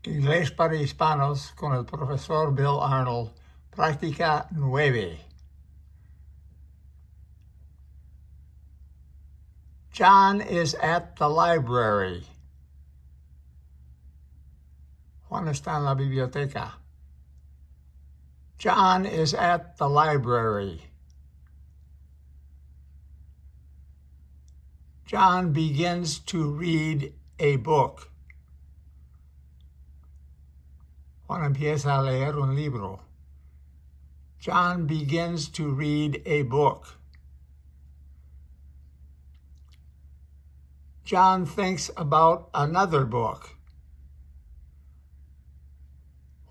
Inglés para hispanos con el profesor Bill Arnold, Práctica 9. John is at the library. Juan está en la biblioteca. John is at the library. John begins to read a book. Juan empieza a leer un libro. John begins to read a book. John thinks about another book.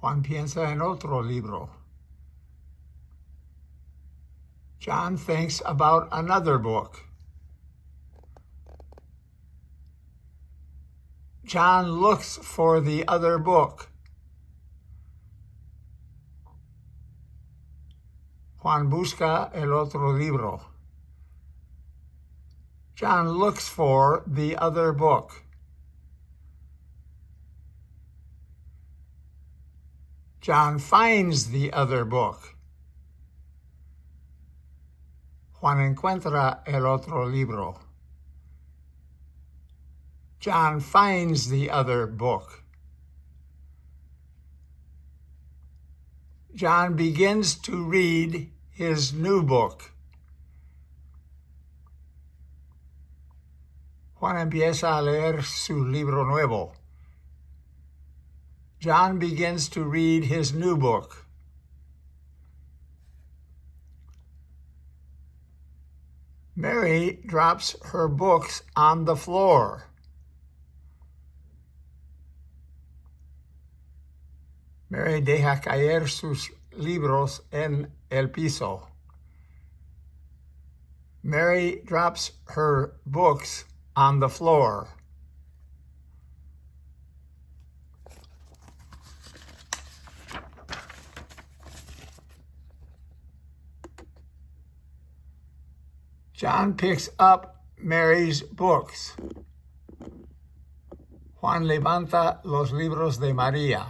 Juan piensa en otro libro. John thinks about another book. John looks for the other book. Juan busca el otro libro. John looks for the other book. John finds the other book. Juan encuentra el otro libro. John finds the other book. John begins to read his new book. Juan empieza a leer su libro nuevo. John begins to read his new book. Mary drops her books on the floor. Mary deja caer sus libros en el piso. Mary drops her books on the floor. John picks up Mary's books. Juan levanta los libros de María.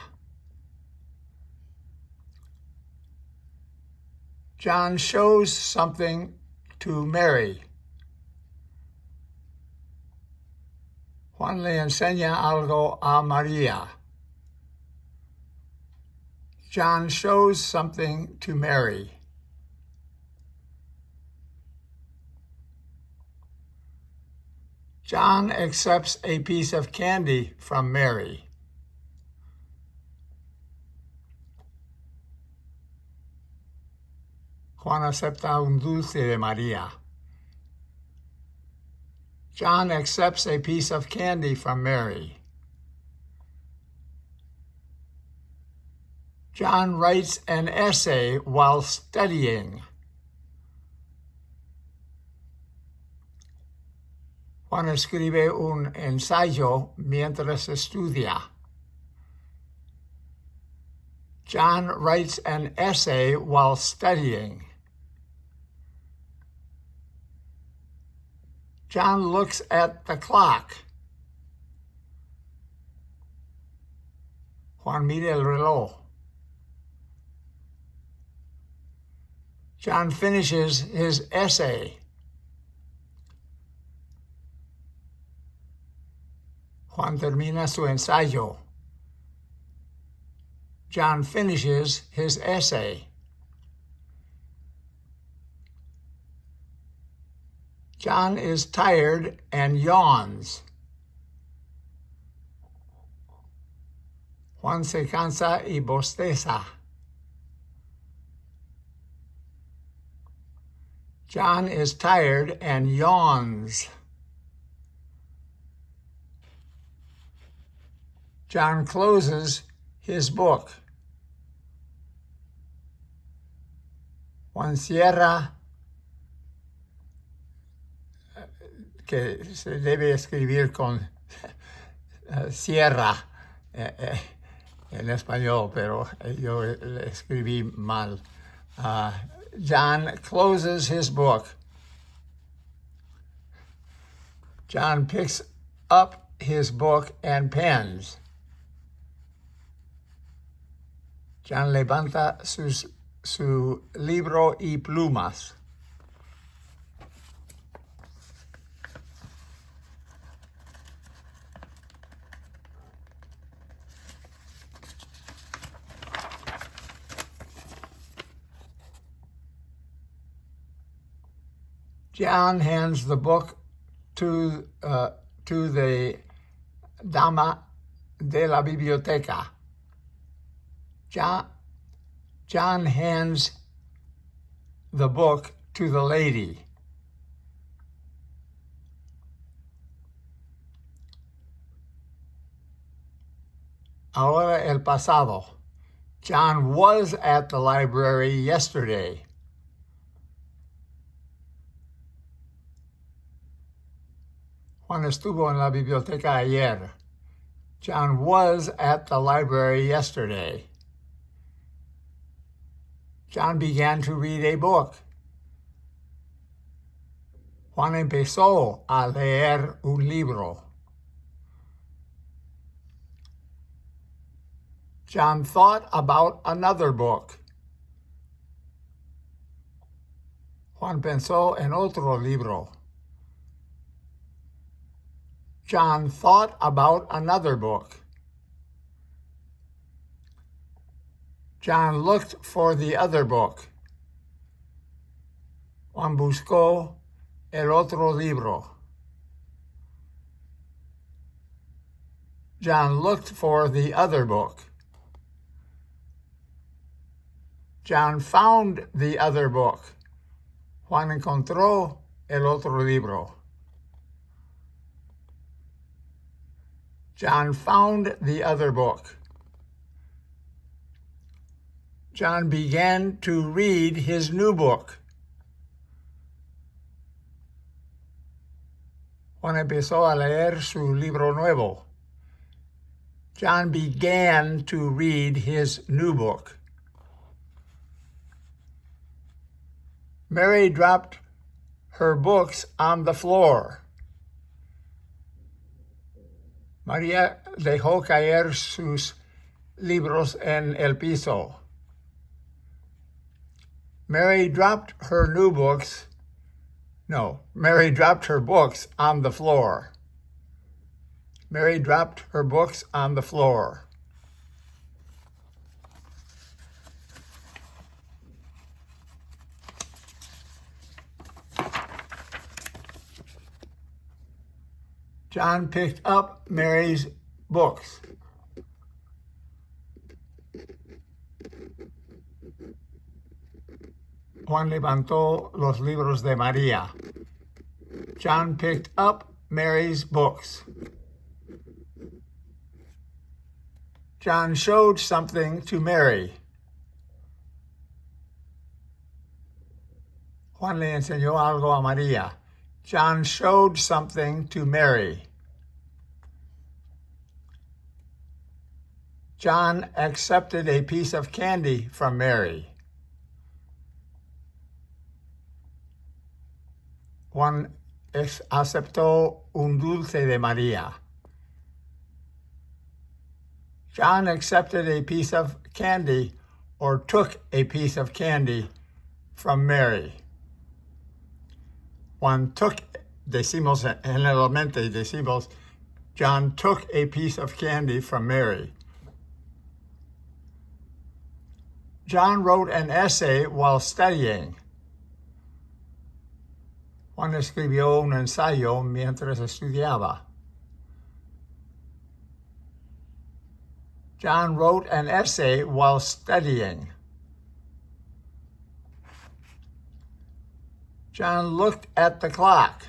John shows something to Mary. Juan le enseña algo a María. John shows something to Mary. John accepts a piece of candy from Mary. Juan acepta un dulce de María. John accepts a piece of candy from Mary. John writes an essay while studying. Juan escribe un ensayo mientras estudia. John writes an essay while studying. John looks at the clock. Juan mira el reloj. John finishes his essay. Juan termina su ensayo. John finishes his essay. John is tired and yawns. Juan se cansa y bosteza. John is tired and yawns. John closes his book. Juan cierra, que se debe escribir con cierra en español, pero yo escribí mal. John closes his book. John picks up his book and pens. John levanta su libro y plumas. John hands the book to the dama de la biblioteca. John hands the book to the lady. Ahora el pasado. John was at the library yesterday. Juan estuvo en la biblioteca ayer. John was at the library yesterday. John began to read a book. Juan empezó a leer un libro. John thought about another book. Juan pensó en otro libro. John thought about another book. John looked for the other book. Juan buscó el otro libro. John looked for the other book. John found the other book. Juan encontró el otro libro. John found the other book. John began to read his new book. Juan empezó a leer su libro nuevo. John began to read his new book. Mary dropped her books on the floor. María dejó caer sus libros en el piso. Mary dropped her books on the floor. Mary dropped her books on the floor. John picked up Mary's books. Juan levantó los libros de María. John picked up Mary's books. John showed something to Mary. Juan le enseñó algo a María. John showed something to Mary. John accepted a piece of candy from Mary. Juan aceptó un dulce de María. John accepted a piece of candy or took a piece of candy from Mary. Juan took, generalmente decimos, John took a piece of candy from Mary. John wrote an essay while studying. Juan escribió un ensayo mientras estudiaba. John wrote an essay while studying. John looked at the clock.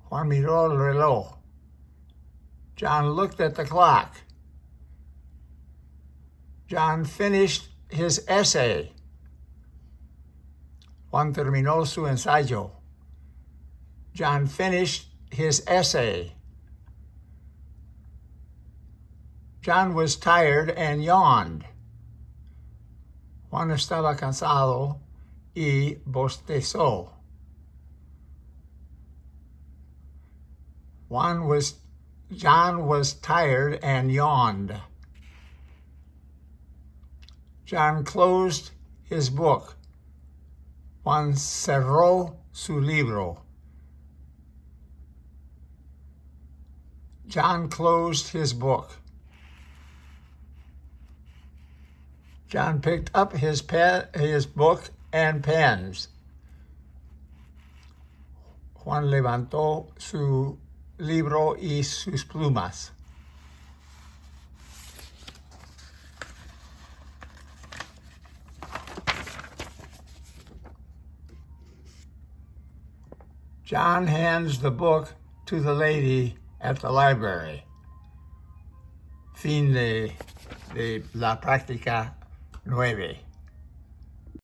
Juan miró el reloj. John looked at the clock. John finished his essay. Juan terminó su ensayo. John finished his essay. John was tired and yawned. Juan estaba cansado y bostezó. John was tired and yawned. John closed his book. Juan cerró su libro. John closed his book. John picked up his book and pens. Juan levantó su libro y sus plumas. John hands the book to the lady at the library. Fin de la práctica 9.